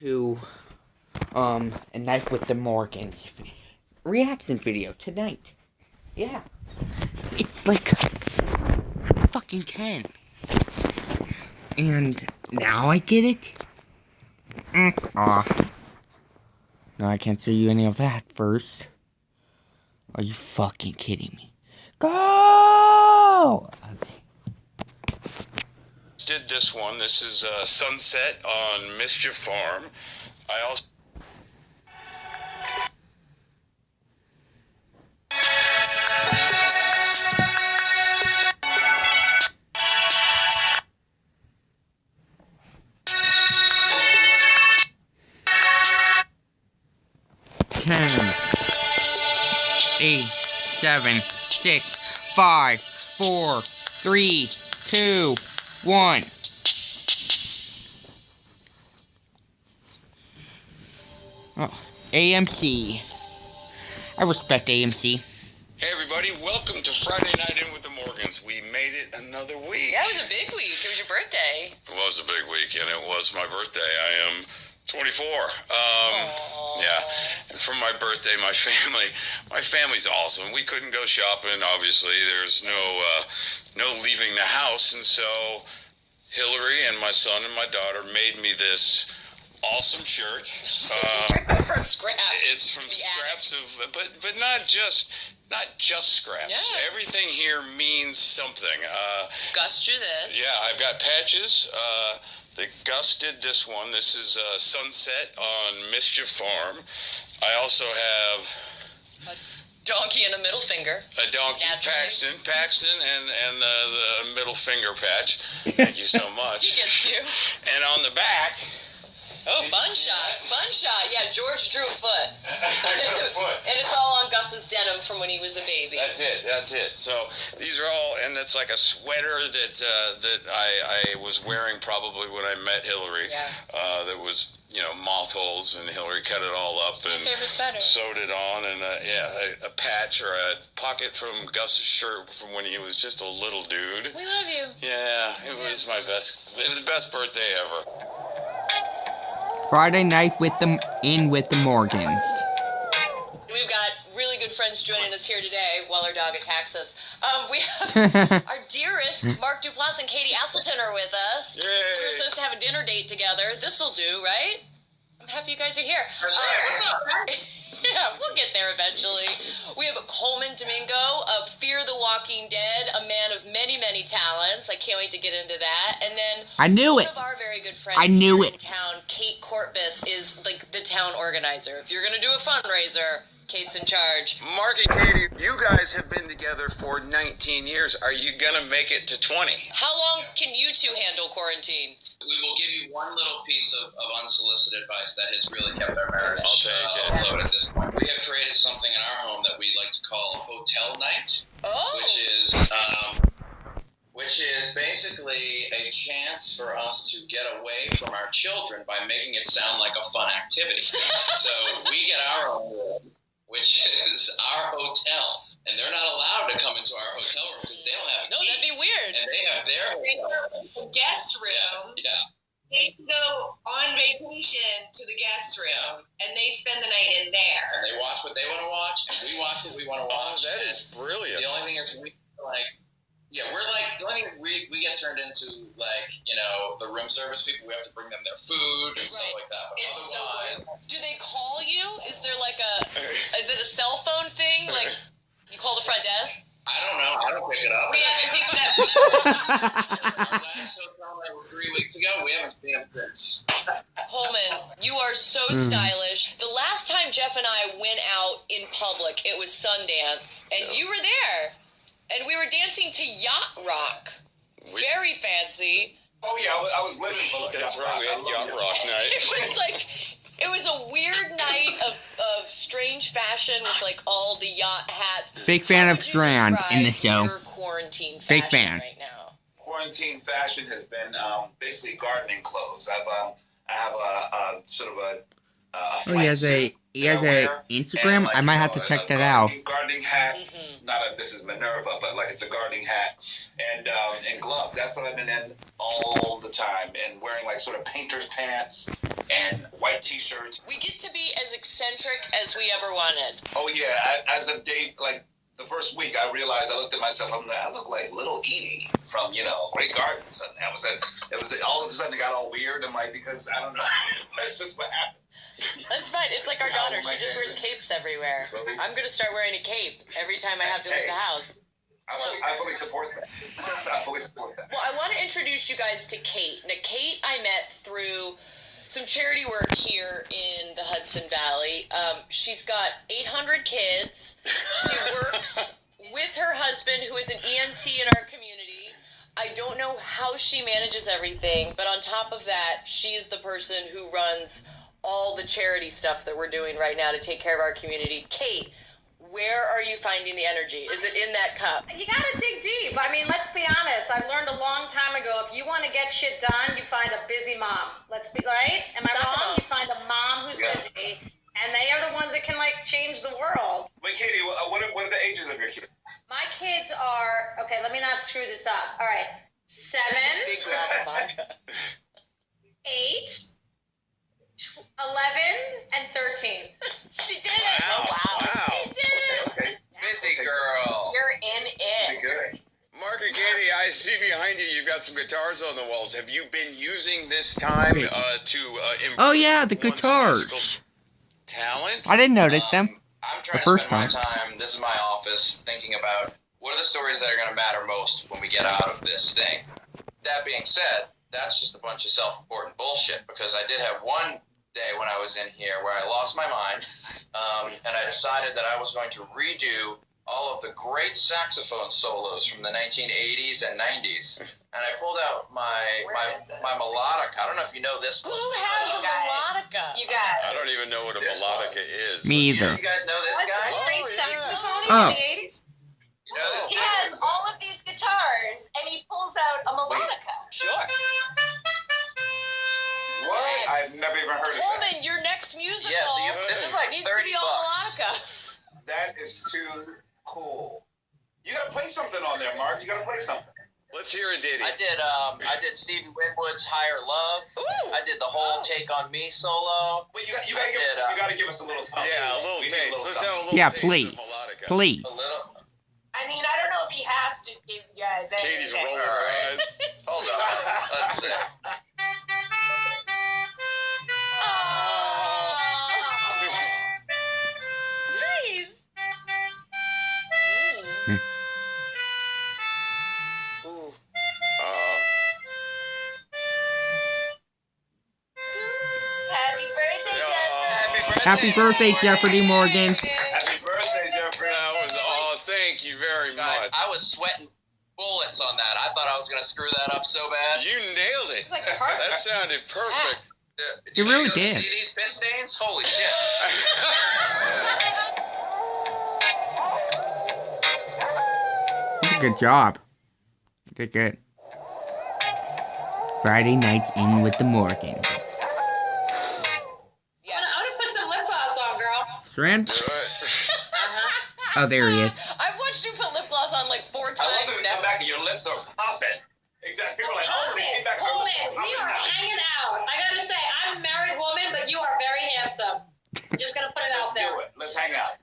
to a night with the Morgans reaction video tonight. Yeah, it's like fucking 10, and now I get it. Off. No, I can't show you any of that first. Are you fucking kidding me? Go! Okay. Did this one. This is Sunset on Mischief Farm. I also... Ten, 8, 7, 6, 5, 4, 3, 2, 1. Oh, AMC. I respect AMC. Hey everybody, welcome to Friday Night In with the Morgans. We made it another week. Yeah, it was a big week. It was your birthday. It was a big week, and it was my birthday. I am 24. Yeah, and for my birthday, my family's awesome. We couldn't go shopping, obviously. There's no leaving the house, and so Hillary and my son and my daughter made me this awesome shirt. From scraps. It's from scraps of, but not just scraps. Yeah. Everything here means something. Gus drew this. Yeah, I've got patches. Gus did this one. This is Sunset on Mischief Farm. I also have Donkey and a middle finger. a donkey, Naturally. Paxton, and the middle finger patch. Thank you so much. He gets you. And on the back. Oh, bun shot. Yeah, George drew a foot. And it's all on Gus's denim from when he was a baby. That's it. So these are all, and it's like a sweater that I was wearing probably when I met Hillary. Yeah. That was, moth holes, and Hillary cut it all up It's my and favorite sweater. sewed it on, and a patch or a pocket from Gus's shirt from when he was just a little dude. We love you. Yeah, it was my best. It was the best birthday ever. Friday night with the Morgans. We've got really good friends joining us here today while our dog attacks us. We have our dearest Mark Duplass and Katie Asselton are with us. Yay. We were supposed to have a dinner date together. This'll do, right? I'm happy you guys are here. What's up? Yeah, we'll get there eventually. We have Coleman Domingo of Fear the Walking Dead, a man of many, many talents. I can't wait to get into that. And then I knew one it. of our very good friends I knew here it. in town, Kate Courtbus, is like the town organizer. If you're going to do a fundraiser, Kate's in charge. Mark and Katie, you guys have been together for 19 years. Are you going to make it to 20? How long can you two handle quarantine? We will give you one little piece of unsolicited advice that has really kept our marriage I'll take it. afloat at this point. We have created something in our home that we like to call hotel night, Oh. which is basically a chance for us to get away from our children by making it sound like a fun activity. So we get our own room, which is our hotel, and they're not allowed to come into our hotel room because they don't have a No, key. that'd be weird. And they have their hotel room. Guest room. Yeah. They can go on vacation to the guest room, and they spend the night in there. And they watch what they want to watch, and we watch what we want to watch. Oh, that is brilliant. The only thing is, the only thing we get turned into, the room service people. We have to bring them their food and stuff like that. But It's so otherwise, Do they call you? Is there is it a cell phone thing? Like, you call the front desk? I don't know. I don't pick it up. We haven't picked that. Our last hotel that was 3 weeks ago, we haven't seen them since. Coleman, you are so stylish. The last time Jeff and I went out in public, it was Sundance, and you were there. And we were dancing to Yacht Rock. Very fancy. Oh yeah, I was living for That's right, we had Yacht Rock night. It was a weird night of strange fashion with all the yacht hats. Big fan How of would you Strand in the describe show. your quarantine Big fashion fan. right now? quarantine fashion has been basically gardening clothes. I have a sort of a Oh, he has a Instagram. I might have to check that out. Gardening hat. Mm-hmm. Not a, this is Minerva, but it's a gardening hat and gloves. That's what I've been in all the time, and wearing sort of painter's pants and white T-shirts. We get to be as eccentric as we ever wanted. Oh yeah, as a date, like the first week, I realized I looked at myself. I look like Little Edie from Great Gardens, and that was it. It was all of a sudden it got all weird. I'm like, because I don't know, that's just what happened. That's fine. It's like our daughter. She just wears capes everywhere. I'm gonna start wearing a cape every time I have to leave the house. I fully support that. I fully support that. Well, I want to introduce you guys to Kate. Now, Kate, I met through some charity work here in the Hudson Valley. She's got 800 kids. She works with her husband, who is an EMT in our community. I don't know how she manages everything, but on top of that, she is the person who runs all the charity stuff that we're doing right now to take care of our community. Kate, where are you finding the energy? Is it in that cup? You gotta dig deep. I mean, let's be honest. I learned a long time ago, if you want to get shit done, you find a busy mom. Let's be, right? Am I wrong? You find a mom who's busy, and they are the ones that can, change the world. Wait, Katie, what are the ages of your kids? My kids are, okay, let me not screw this up. All right, 7, Big glass of vodka. 8, 11, and 13. She did it. Wow. Wow. She did it. Okay. Busy girl. You're in Pretty it. good. Mark and Katie, I see behind you, you've got some guitars on the walls. Have you been using this time to improve Oh yeah, the one's guitars. musical talent? I didn't notice them. I'm The trying to first spend my time, this is my office, thinking about what are the stories that are going to matter most when we get out of this thing. That being said, that's just a bunch of self-important bullshit, because I did have one day when I was in here where I lost my mind, and I decided that I was going to redo all of the great saxophone solos from the 1980s and 90s. And I pulled out my melodica. I don't know if you know this Who one. has a melodica? You guys. I don't even know what a This melodica is. Me either. You guys know this guy? Oh, Great yeah. saxophone Oh. in the 80s. You know this He guy? has all of these guitars, and he pulls out a melodica. Sure. What? I've never even heard of that. Coleman, your next musical Yeah, so this is like needs to $30. be all melodica. That is too cool. You gotta play something on there, Mark. You gotta play something. Let's hear a ditty. I did Stevie Winwood's Higher Love. Ooh. I did the whole Take on Me solo. Wait, you gotta give us a little something. Yeah, a little We need taste. Let's have a little Yeah, taste please. of melodica. Please. A little. I mean, I don't know if he has to give you guys anything. Katie's rolling her Alright. eyes. Hold on. That's it. Nice. Ooh. Happy birthday, Jeff. Happy birthday, Jeffrey Morgan. Happy birthday, Jeffrey. That was thank you very Guys, much. I was sweating bullets on that. I thought I was gonna screw that up so bad. You nailed it. It's like perfect. That sounded perfect. Did You really see did. these pin stains? Holy shit. You did a good job. You did good. Friday nights in with the Morgans. Yeah. I'm gonna put some lip gloss on, girl. Friend? Do it. Oh, there he is. I've watched you put lip gloss on like 4 I love times when you now. come back and your lips are popping. Exactly. People are like, oh, they came back. Her lips are We are popping now. hanging out. I gotta say, I'm a married woman, but you are very handsome. Just gonna put it Let's out there. do it. Let's hang out.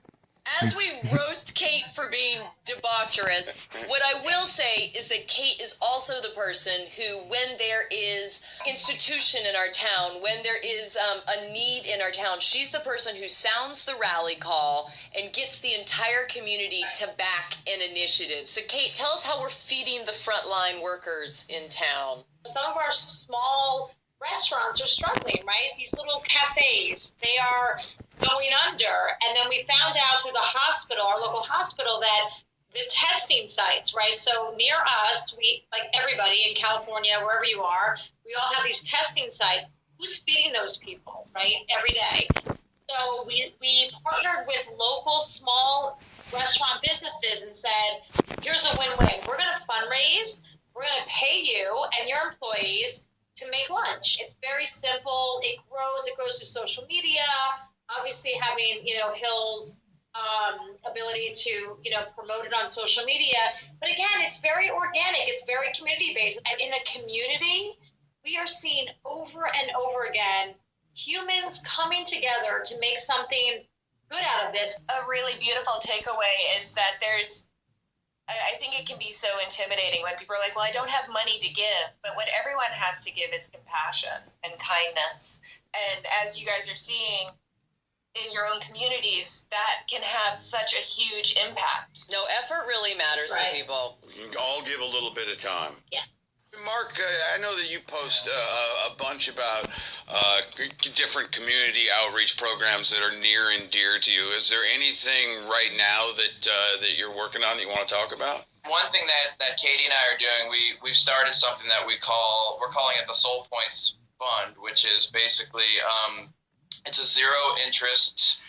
As we roast Kate for being debaucherous, what I will say is that Kate is also the person who, when there is institution in our town, when there is a need in our town, she's the person who sounds the rally call and gets the entire community to back an initiative. So Kate, tell us how we're feeding the frontline workers in town. Some of our small restaurants are struggling, right? These little cafes, they are going under. And then we found out through the hospital, our local hospital, that the testing sites, right? So near us, we, like everybody in California, wherever you are, we all have these testing sites. Who's feeding those people, right? Every day. So we partnered with local small restaurant businesses and said, here's a win-win. We're going to fundraise. We're going to pay you and your employees to make lunch. It's very simple. It grows through social media. Obviously having, Hill's ability to, promote it on social media. But again, it's very organic. It's very community-based. And in a community, we are seeing over and over again humans coming together to make something good out of this. A really beautiful takeaway is that I think it can be so intimidating when people are like, well, I don't have money to give, but what everyone has to give is compassion and kindness. And as you guys are seeing in your own communities, that can have such a huge impact. No, effort really matters to people. All give a little bit of time. Yeah. Mark, I know that you post a bunch about different community outreach programs that are near and dear to you. Is there anything right now that you're working on that you want to talk about? One thing that Katie and I are doing, we've started something that we're calling it the Soul Points Fund, which is basically it's a zero interest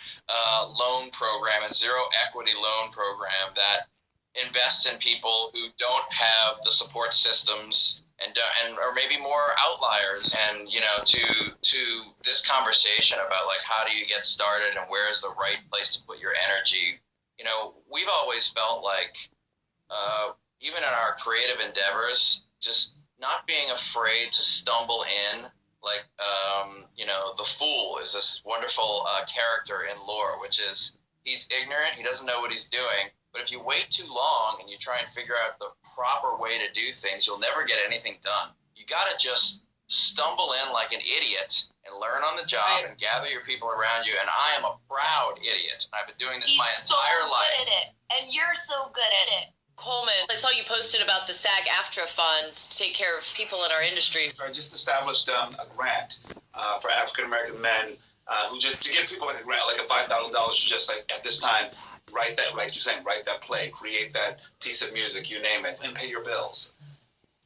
loan program and zero equity loan program that invests in people who don't have the support systems and or maybe more outliers. And to this conversation about like how do you get started and where is the right place to put your energy, we've always felt like even in our creative endeavors, just not being afraid to stumble in. Like the fool is this wonderful character in lore, which is he's ignorant, he doesn't know what he's doing. But if you wait too long and you try and figure out the proper way to do things, you'll never get anything done. You got to just stumble in like an idiot and learn on the job and gather your people around you. And I am a proud idiot. And I've been doing this my entire life. He's so good at it. And you're so good at it. Coleman, I saw you posted about the SAG-AFTRA fund to take care of people in our industry. I just established a grant for African American men who just to give people like a grant, like a $5,000 to just like at this time write that, like you're saying, write that play, create that piece of music, you name it, and pay your bills.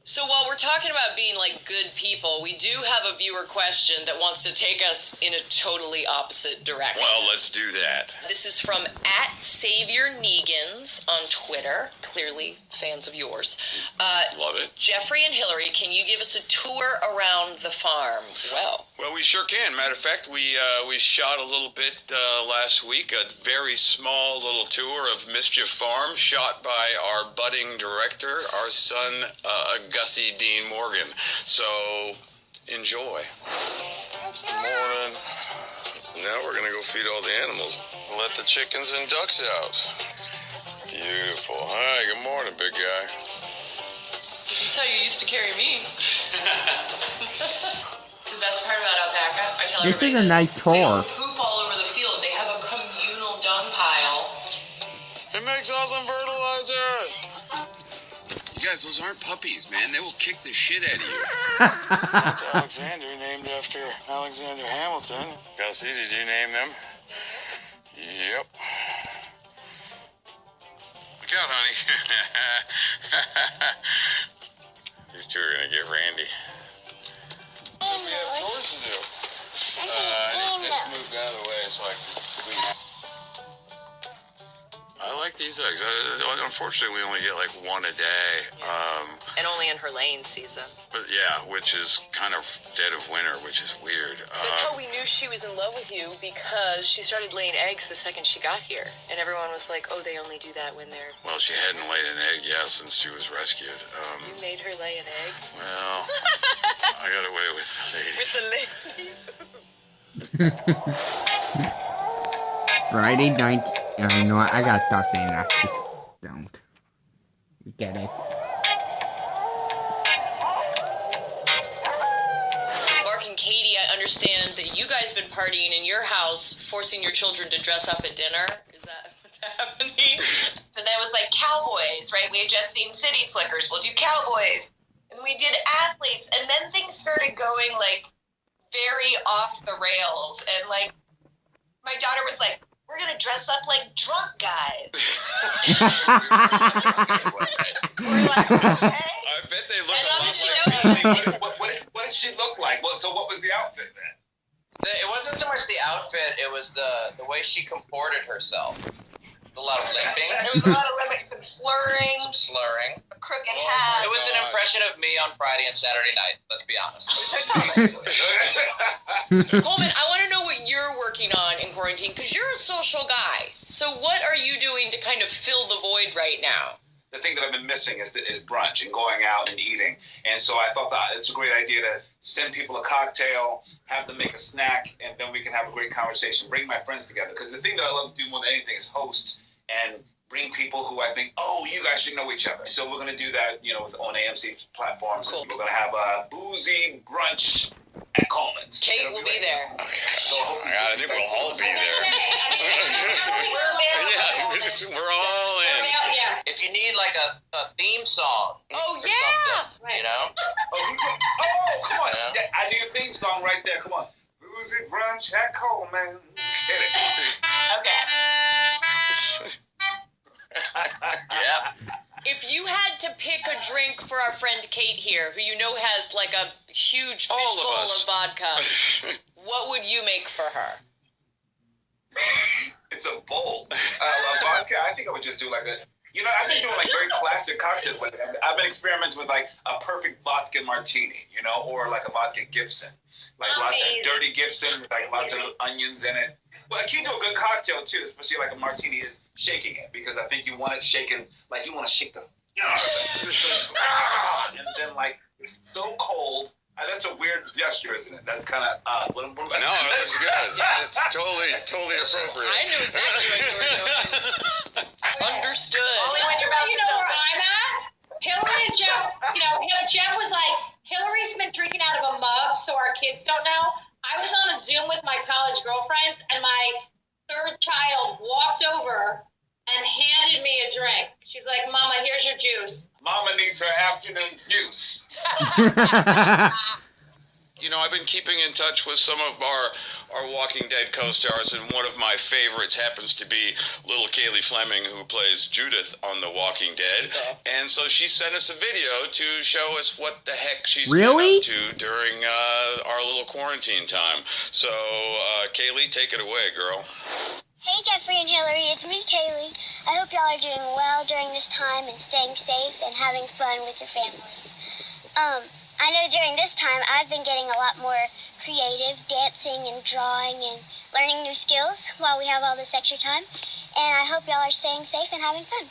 So while we're talking about being like good people, we do have a viewer question that wants to take us in a totally opposite direction. Well, let's do that. This is from @SaviorNegans on Twitter. Clearly fans of yours. Love it. Jeffrey and Hillary, can you give us a tour around the farm? Well, we sure can. Matter of fact, we shot a little bit last week, a very small little tour of Mischief Farm, shot by our budding director, our son, Gussie Dean Morgan. So, enjoy. Good morning. Now we're going to go feed all the animals. Let the chickens and ducks out. Beautiful. Hi, good morning, big guy. That's how you used to carry me. The best part about alpaca, I tell This everybody is a nice tour. They don't poop all over the field. They have a communal dung pile. It makes awesome fertilizer. You guys, those aren't puppies, man. They will kick the shit out of you. That's Alexander, named after Alexander Hamilton. Gussie, did you name them? Yep. Look out, honey. These two are gonna get randy. We have chores to do. I just moved out of the way so I can clean. I like these eggs. Unfortunately, we only get like one a day. And only in her lane season. But yeah, which is kind of dead of winter, which is weird. That's how we knew she was in love with you, because she started laying eggs the second she got here. And everyone was like, oh, they only do that when they're... Well, she hadn't laid an egg, since she was rescued. You made her lay an egg? Well, I got away with the ladies. With the ladies. Friday night. You know what? I gotta stop saying that. Just don't. You get it. Mark and Katie, I understand that you guys have been partying in your house, forcing your children to dress up at dinner. Is that what's happening? And that was like cowboys, right? We had just seen City Slickers. We'll do cowboys. And we did athletes. And then things started going like very off the rails. And like my daughter was like, we're going to dress up like drunk guys. We're like, okay. I bet they look And a lot obviously What did she look like? So what was the outfit then? It wasn't so much the outfit, it was the way she comported herself. A lot of limping. There was a lot of limping, some slurring, Some slurring. a crooked Oh hat. It was an impression of me on Friday and Saturday night, let's be honest. Coleman, I want to know what you're working on in quarantine, because you're a social guy. So what are you doing to kind of fill the void right now? the thing that I've been missing is brunch and going out and eating. And so I thought that it's a great idea to send people a cocktail, have them make a snack, and then we can have a great conversation, bring my friends together. Because the thing that I love to do more than anything is host and bring people who I think, oh, you guys should know each other. So we're going to do that, on AMC platforms. Cool. We're going to have a boozy brunch at Coleman's. Kate will be there. Okay. So Oh my God, I think we'll all be there. We're all in. Yeah. If you need like a theme song, Oh, or yeah. something, you know. Oh, come on. Yeah. Yeah, I need a theme song right there. Come on. Boozy brunch at Coleman's. Hit it. Okay. Yeah. If you had to pick a drink for our friend Kate here, who you know has like a huge All of fistful us. of vodka, what would you make for her? It's a bowl. Vodka, I think I would just do like I've been doing like very classic cocktails with it. I've been experimenting with like a perfect vodka martini, or like a vodka Gibson. Like lots of dirty Gibson with like lots of onions in it. Well, a key to a good cocktail too, especially like a martini, is shaking it, because I think you want it shaken, like you want to shake the, and then like it's so cold. That's a weird gesture, isn't it? That's kind of No, that's good. It's totally appropriate. I knew exactly what you were doing. Understood. Only when you're about You to know sell where I'm at? Hillary and Jeff, Jeff was like, Hillary's been drinking out of a mug, so our kids don't know. I was on a Zoom with my college girlfriends, and my third child walked over and handed me a drink. She's like, Mama, here's your juice. Mama needs her afternoon juice. I've been keeping in touch with some of our Walking Dead co-stars, and one of my favorites happens to be little Kaylee Fleming, who plays Judith on The Walking Dead. And so she sent us a video to show us what the heck she's been up to during our little quarantine time. So, Kaylee, take it away, girl. Hey Jeffrey and Hillary, it's me, Kaylee. I hope y'all are doing well during this time and staying safe and having fun with your families. I know during this time I've been getting a lot more creative, dancing and drawing and learning new skills while we have all this extra time. And I hope y'all are staying safe and having fun.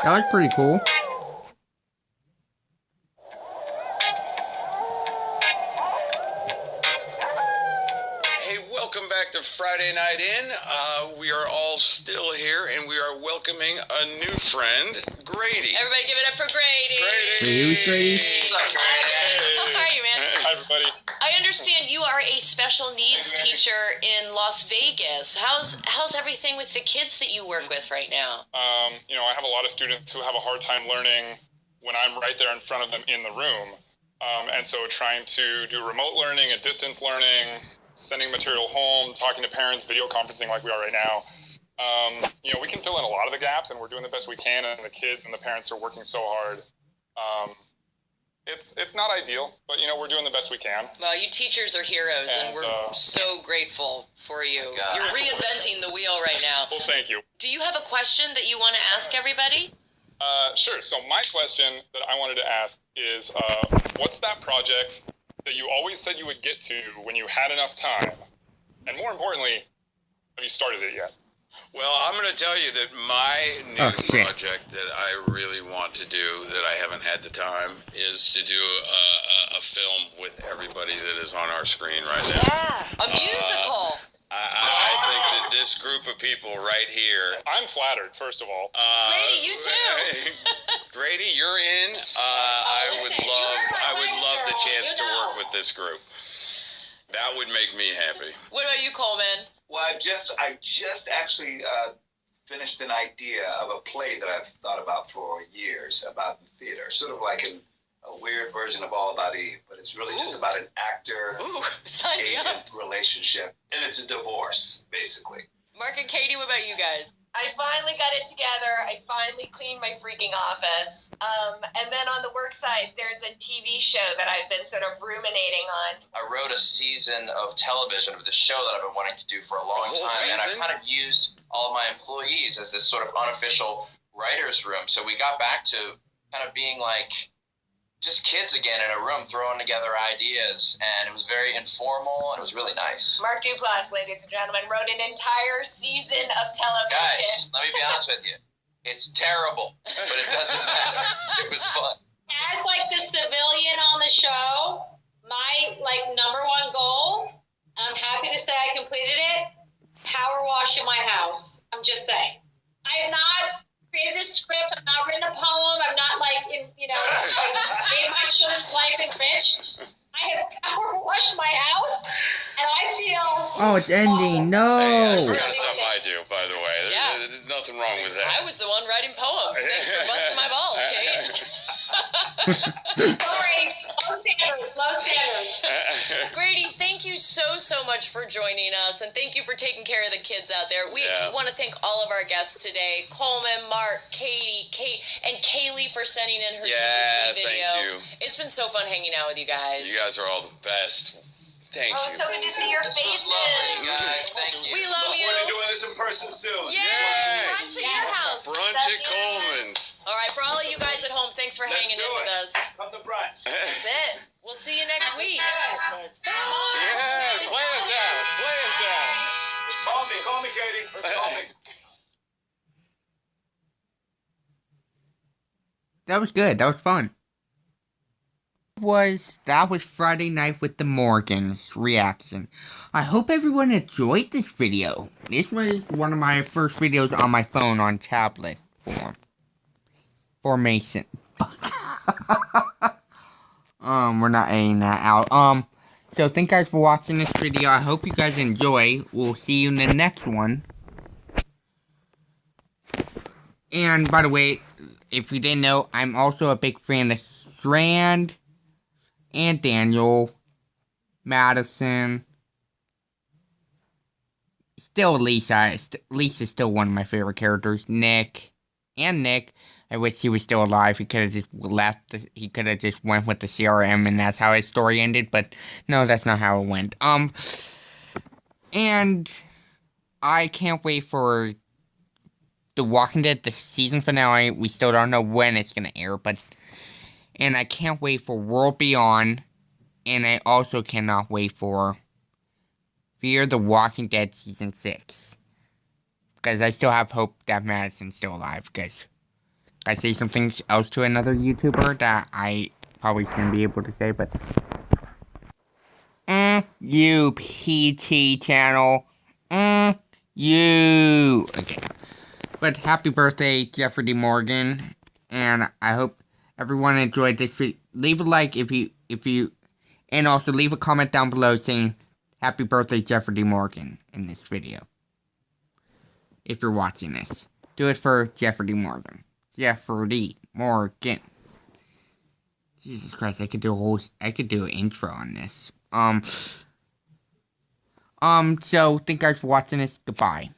That was pretty cool. Hey, welcome back to Friday Night In. We are all still here, and we are welcoming a new friend, Grady. Everybody give it up for Grady. Grady. How are you, man? Hi, everybody. I understand you are a special needs teacher in Las Vegas. How's everything with the kids that you work with right now? I have a lot of students who have a hard time learning when I'm right there in front of them in the room. And so trying to do remote learning and distance learning, sending material home, talking to parents, video conferencing like we are right now. We can fill in a lot of the gaps, and we're doing the best we can, and the kids and the parents are working so hard. It's not ideal, but we're doing the best we can. Well, you teachers are heroes, and we're so grateful for you. You're reinventing the wheel right now. Well, thank you. Do you have a question that you want to ask everybody? Sure. So my question that I wanted to ask is, what's that project that you always said you would get to when you had enough time? And more importantly, have you started it yet? Well, I'm going to tell you that my new project that I really want to do that I haven't had the time is to do a film with everybody that is on our screen right now. Yeah, a musical. I think that this group of people right here. I'm flattered, first of all. Grady, you too. Grady, you're in. I would love the chance to work with this group. That would make me happy. What about you, Coleman? Well, I just actually finished an idea of a play that I've thought about for years about the theater, sort of like a weird version of All About Eve, but it's really just about an actor-agent relationship, and it's a divorce, basically. Mark and Katie, what about you guys? I finally got it together. I finally cleaned my freaking office. And then on the work side, there's a TV show that I've been sort of ruminating on. I wrote a season of television of the show that I've been wanting to do for a long time, and I kind of used all of my employees as this sort of unofficial writer's room. So we got back to kind of being like just kids again in a room throwing together ideas, and it was very informal, and it was really nice. Mark Duplass, ladies and gentlemen, wrote an entire season of television. Guys, let me be honest with you. It's terrible, but it doesn't matter. It was fun. As like the civilian on the show, my like number one goal, I'm happy to say I completed it, power wash in my house. I'm just saying. I have not created a script. I've not written a poem. I'm not like, made my children's life enriched. I have power washed my house, and I feel. Oh, it's ending. No. Hey, that's the kind of stuff I do, by the way. Yeah. There's nothing wrong with that. I was the one writing poems. Thanks for busting my balls, Kate. Sorry, low standards. Grady, thank you so much for joining us, and thank you for taking care of the kids out there. We want to thank all of our guests today: Coleman, Mark, Katie, Kate, and Kaylee for sending in her super sweet video. Thank you. It's been so fun hanging out with you guys. You guys are all the best. Thank you. So good to see your faces. Lovely, guys. Thank you. We love you. We're doing this in person soon. Yay! Brunch at your house. Brunch at Coleman's. All right, for all of you guys at home, thanks for hanging in with us. Come to brunch. That's it. We'll see you next week. Yeah, play us out. Play us out. Call me, Katie. Call me. That was good. That was fun. That was Friday night with the Morgans reaction. I hope everyone enjoyed this video. This was one of my first videos on my phone on tablet for Mason. We're not editing that out. So thank you guys for watching this video. I hope you guys enjoy. We'll see you in the next one. And by the way, if you didn't know, I'm also a big fan of Strand and Daniel, Madison, still Lisa. Lisa's still one of my favorite characters. Nick. I wish he was still alive. He could have just left. He could have just went with the CRM, and that's how his story ended. But no, that's not how it went. And I can't wait for The Walking Dead, the season finale. We still don't know when it's gonna air, and I can't wait for World Beyond, and I also cannot wait for Fear the Walking Dead Season 6. Because I still have hope that Madison's still alive, because I say something else to another YouTuber that I probably shouldn't be able to say, but you PT channel. You. Okay. But happy birthday, Jeffrey D. Morgan, and I hope everyone enjoyed this video. Leave a like if you, and also leave a comment down below saying happy birthday, Jeffrey D. Morgan, in this video. If you're watching this, do it for Jeffrey D. Morgan. Jeffrey D. Morgan. Jesus Christ, I could do an intro on this. So thank you guys for watching this. Goodbye.